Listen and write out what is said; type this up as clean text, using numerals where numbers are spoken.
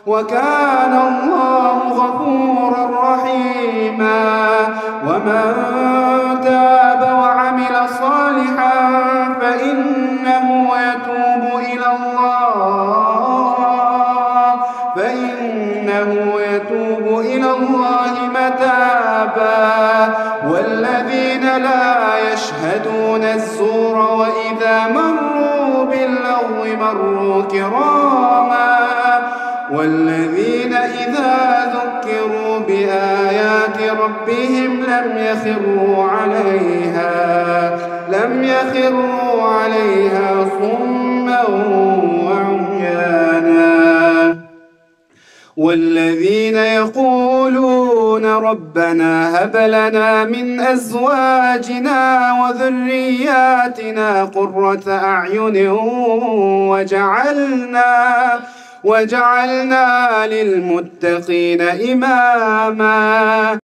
وكان الله غفورا رحيما. ومن تاب وعمل صالحا فإنه يتوب إلى الله متابا. والذين لا يشهدون الزور وإذا مروا باللغو مروا كراما. والذين إذا ذكروا بآيات ربهم لم يخروا عليها صما وعميانا. والذين يقولون ربنا هب لنا من أزواجنا وذرياتنا قرة أعين وجعلنا للمتقين إماما.